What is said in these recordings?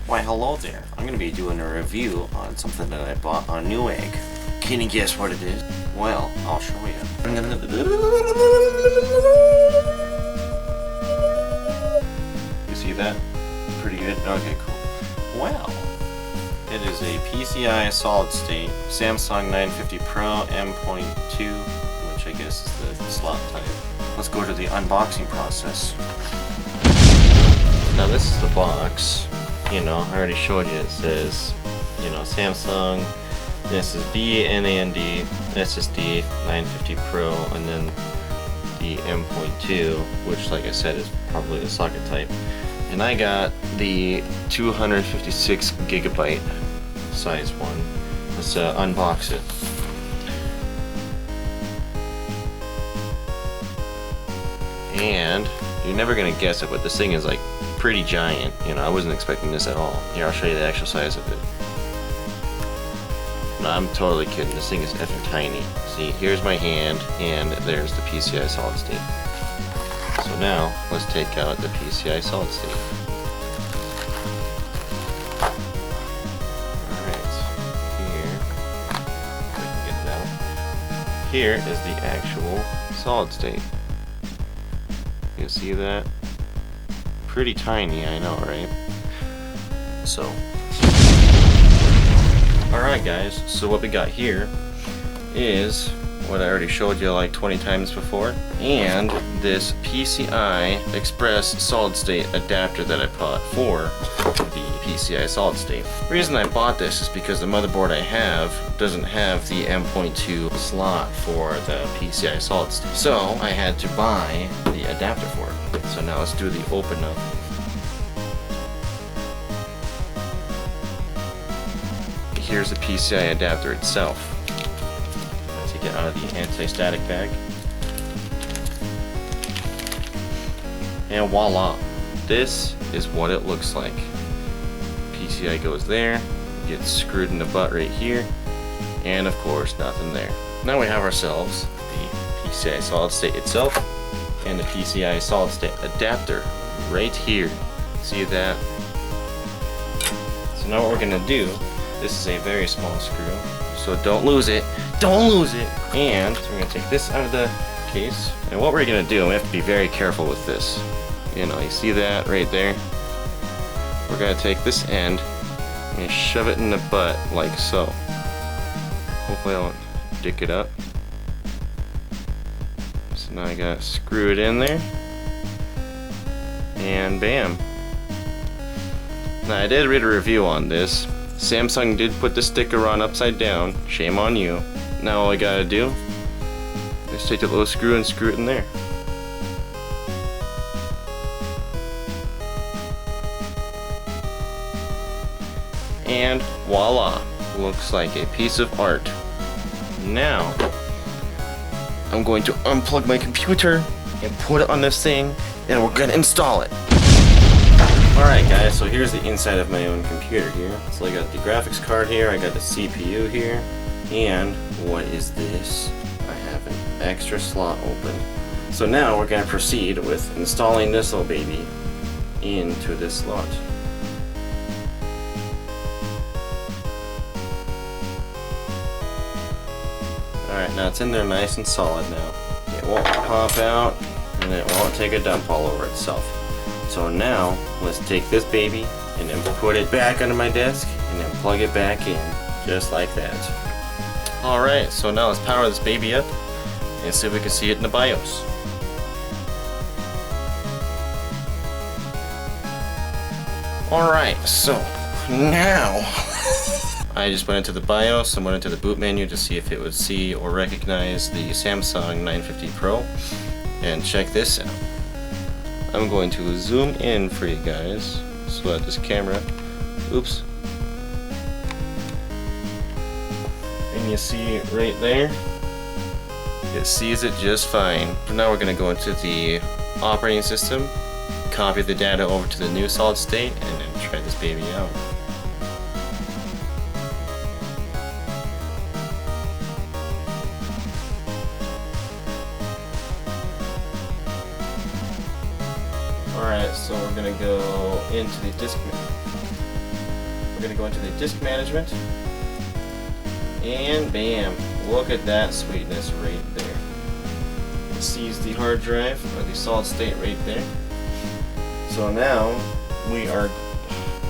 Why hello there, I'm going to be doing a review on something that I bought on Newegg. Can you guess what it is? Well, I'll show you. You see that? Pretty good? Okay, cool. Well, it is a PCI Solid State Samsung 950 Pro M.2, which I guess is the slot type. Let's go to the unboxing process. Now this is the box. You know, I already showed you. It says, you know, Samsung, SSD, NAND, SSD, 950 Pro, and then the M.2, which, like I said, is probably the socket type. And I got the 256 gigabyte size one. Let's unbox it. And you're never gonna guess it, but this thing is like pretty giant. You know, I wasn't expecting this at all. Here, I'll show you the actual size of it. No, I'm totally kidding. This thing is effing tiny. See, here's my hand, and there's the PCI Solid State. So now, let's take out the PCI Solid State. Alright, here, if I can get it out. Here is the actual Solid State. You see that? Pretty tiny, I know, right? So, alright guys, so what we got here is what I already showed you like 20 times before, and this PCI Express Solid State adapter that I bought for the PCI Solid State. The reason I bought this is because the motherboard I have doesn't have the M.2 slot for the PCI Solid State. So I had to buy the adapter for it. So now let's do the open up. Here's the PCI adapter itself. I'll take it out of the anti-static bag. And voila! This is what it looks like. PCI goes there, gets screwed in the butt right here, and of course nothing there. Now we have ourselves the PCI Solid State itself and the PCI Solid State adapter right here. See that? So now what we're gonna do, this is a very small screw, so don't lose it. Don't lose it! And so we're gonna take this out of the case, and what we're gonna do, we have to be very careful with this. You know, you see that right there? We're gonna take this end and shove it in the butt like so. Hopefully I won't dick it up. So now I gotta screw it in there, and bam. Now I did read a review on this. Samsung did put the sticker on upside down. Shame on you. Now all I gotta do is take the little screw and screw it in there. And voila! Looks like a piece of art. Now, I'm going to unplug my computer and put it on this thing, and we're gonna install it. Alright guys, so here's the inside of my own computer here. So I got the graphics card here, I got the CPU here, and what is this? I have an extra slot open. So now we're gonna proceed with installing this little baby into this slot. Alright, now it's in there nice and solid now. It won't pop out, and it won't take a dump all over itself. So now, let's take this baby, and then put it back under my desk, and then plug it back in, just like that. Alright, so now let's power this baby up, and see if we can see it in the BIOS. Alright, so, now, I just went into the BIOS and went into the boot menu to see if it would see or recognize the Samsung 950 Pro, and check this out. I'm going to zoom in for you guys so that this camera, oops, and you see right there, it sees it just fine. Now we're going to go into the operating system, copy the data over to the new solid state, and then try this baby out. Alright, so we're gonna go into the disk we're going to go into the disk management. And bam, look at that sweetness right there. It sees the hard drive, or the solid state right there. So now, we are,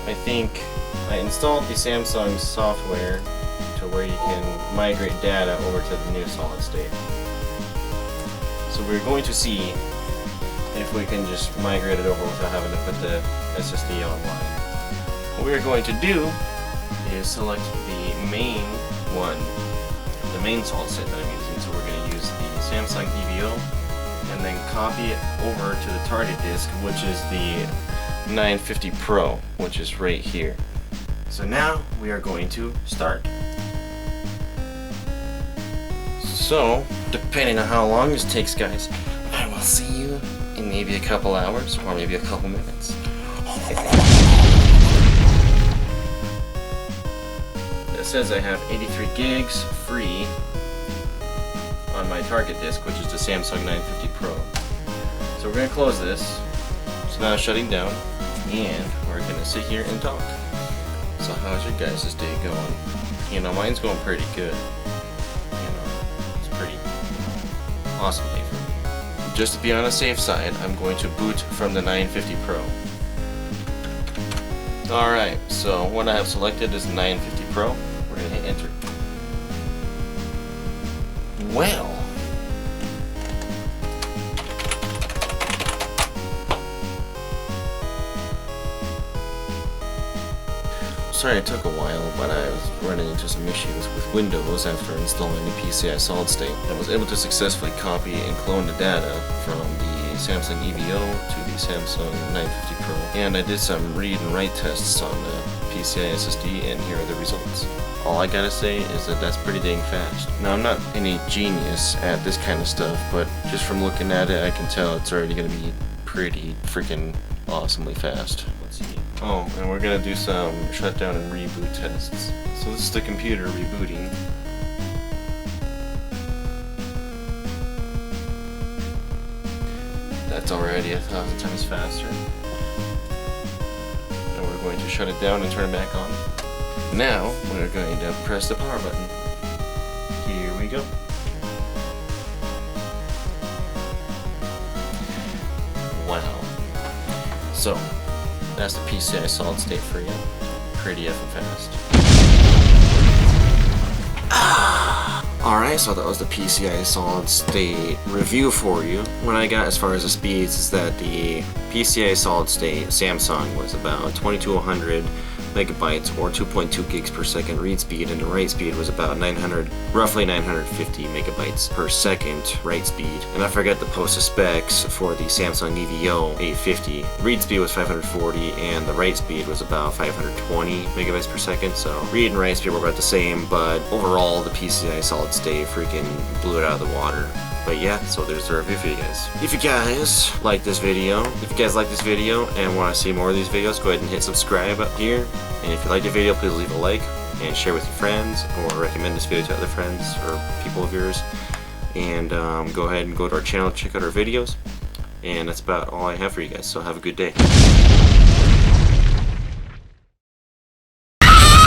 I think, I installed the Samsung software to where you can migrate data over to the new solid state. So we're going to see if we can just migrate it over without having to put the SSD online. What we're going to do is select the main one, the main solid state that I'm using. So we're going to use the Samsung EVO and then copy it over to the target disk, which is the 950 Pro, which is right here. So now we are going to start. So, depending on how long this takes, guys, I will see you in maybe a couple hours or maybe a couple minutes. It says I have 83 gigs free on my target disk, which is the Samsung 950 Pro. So we're going to close this. It's now shutting down, and we're going to sit here and talk. So how's your guys' day going? You know, mine's going pretty good. You know, it's pretty awesome day for me. Just to be on the safe side, I'm going to boot from the 950 Pro. Alright, so what I have selected is the 950 Pro. We're going to hit enter. Well, sorry it took a while, but I was running into some issues with Windows after installing the PCI Solid State. I was able to successfully copy and clone the data from the Samsung EVO to the Samsung 950 Pro, and I did some read and write tests on the PCI SSD, and here are the results. All I gotta say is that that's pretty dang fast. Now, I'm not any genius at this kind of stuff, but just from looking at it, I can tell it's already gonna be pretty freaking awesomely fast. Let's see. Oh, and we're gonna do some shutdown and reboot tests. So this is the computer rebooting. That's already 1,000 times faster. And we're going to shut it down and turn it back on. Now, we're going to press the power button. Here we go. Wow. So, that's the PCI Solid State for you. Pretty effing fast. Alright, so that was the PCI Solid State review for you. What I got as far as the speeds is that the PCI Solid State Samsung was about 2200 megabytes or 2.2 gigs per second read speed, and the write speed was about roughly 950 megabytes per second write speed. And I forgot to post the specs for the Samsung EVO H50. Read speed was 540 and the write speed was about 520 megabytes per second, so read and write speed were about the same, but overall the PCI Solid State freaking blew it out of the water. But yeah, so there's the review for you guys. If you guys like this video, and want to see more of these videos, go ahead and hit subscribe up here. And if you like the video, please leave a like and share with your friends, or recommend this video to other friends or people of yours. And go ahead and go to our channel, check out our videos. And that's about all I have for you guys, so have a good day.